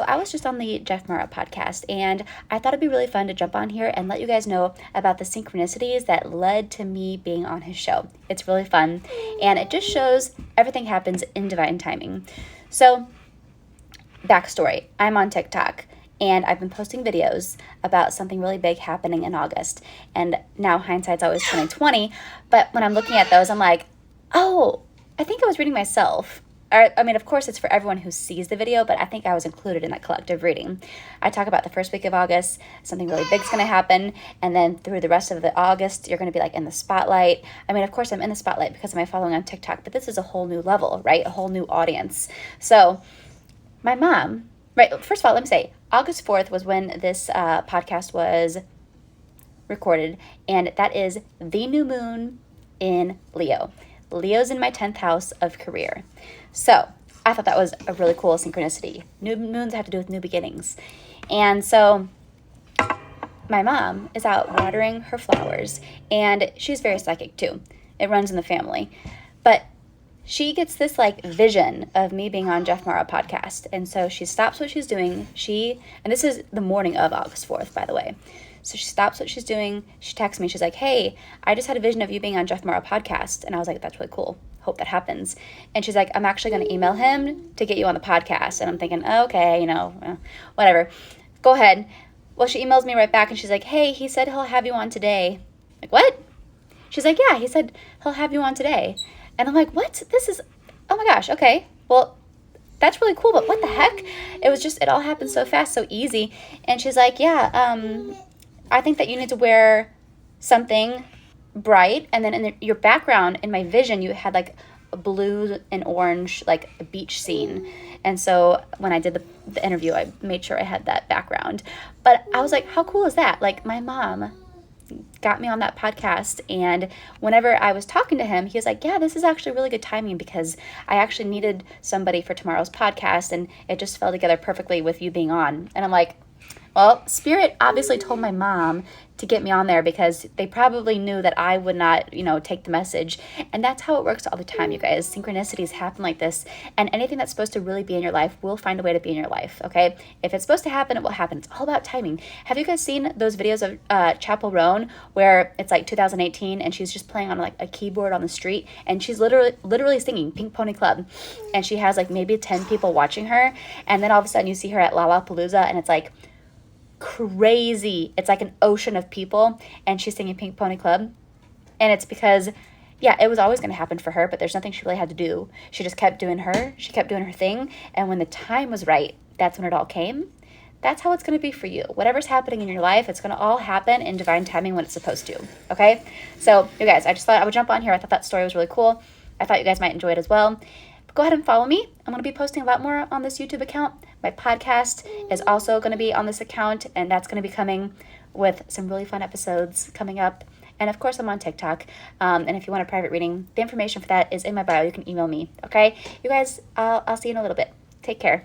I was just on the Jeff Mara podcast, and I thought it'd be really fun to jump on here and let you guys know about the synchronicities that led to me being on his show. It's really fun, and it just shows everything happens in divine timing. So, backstory, I'm on TikTok, and I've been posting videos about something really big happening in August. And now hindsight's always 2020, but when I'm looking at those, I'm like, oh, I think I was reading myself. I mean, of course, it's for everyone who sees the video, but I think I was included in that collective reading. I talk about the first week of August, something really big's going to happen, and then through the rest of the August, you're going to be like in the spotlight. I mean, of course, I'm in the spotlight because of my following on TikTok, but this is a whole new level, right? A whole new audience. So my mom, right, first of all, let me say, August 4th was when this podcast was recorded, and that is the new moon in Leo. Leo's in my 10th house of career. So I thought that was a really cool synchronicity. New moons have to do with new beginnings. And so my mom is out watering her flowers, and she's very psychic too. It runs in the family. But she gets this like vision of me being on Jeff Mara podcast. And so she stops what she's doing. And this is the morning of August 4th, by the way. So she stops what she's doing. She texts me. She's like, hey, I just had a vision of you being on Jeff Mara podcast. And I was like, that's really cool. Hope that happens. And she's like, I'm actually going to email him to get you on the podcast. And I'm thinking, oh, okay, whatever. Go ahead. Well, she emails me right back and she's like, hey, he said he'll have you on today. I'm like, what? She's like, yeah, he said he'll have you on today. And I'm like, what? Oh my gosh, okay. Well, that's really cool, but what the heck? It all happened so fast, so easy. And she's like, yeah, I think that you need to wear something bright, and then in your background, in my vision, you had like a blue and orange, like a beach scene. And so when I did the interview, I made sure I had that background. But I was like, how cool is that? Like, my mom got me on that podcast, and whenever I was talking to him, he was like, yeah, this is actually really good timing because I actually needed somebody for tomorrow's podcast, and it just fell together perfectly with you being on. And I'm like, well, Spirit obviously told my mom to get me on there because they probably knew that I would not, take the message. And that's how it works all the time, you guys. Synchronicities happen like this. And anything that's supposed to really be in your life will find a way to be in your life, okay? If it's supposed to happen, it will happen. It's all about timing. Have you guys seen those videos of Chapel Roan where it's like 2018 and she's just playing on like a keyboard on the street and she's literally singing Pink Pony Club, and she has like maybe 10 people watching her, and then all of a sudden you see her at Lollapalooza and it's like crazy. It's like an ocean of people, and she's singing Pink Pony Club. And it's because, yeah, it was always going to happen for her, but there's nothing she really had to do. She just kept doing her. She kept doing her thing. And when the time was right, that's when it all came. That's how it's going to be for you. Whatever's happening in your life, it's going to all happen in divine timing when it's supposed to. Okay? So, you guys, I just thought I would jump on here. I thought that story was really cool. I thought you guys might enjoy it as well. But go ahead and follow me. I'm going to be posting a lot more on this YouTube account. My podcast is also going to be on this account, and that's going to be coming with some really fun episodes coming up. And of course, I'm on TikTok. And if you want a private reading, the information for that is in my bio. You can email me. Okay? You guys, I'll see you in a little bit. Take care.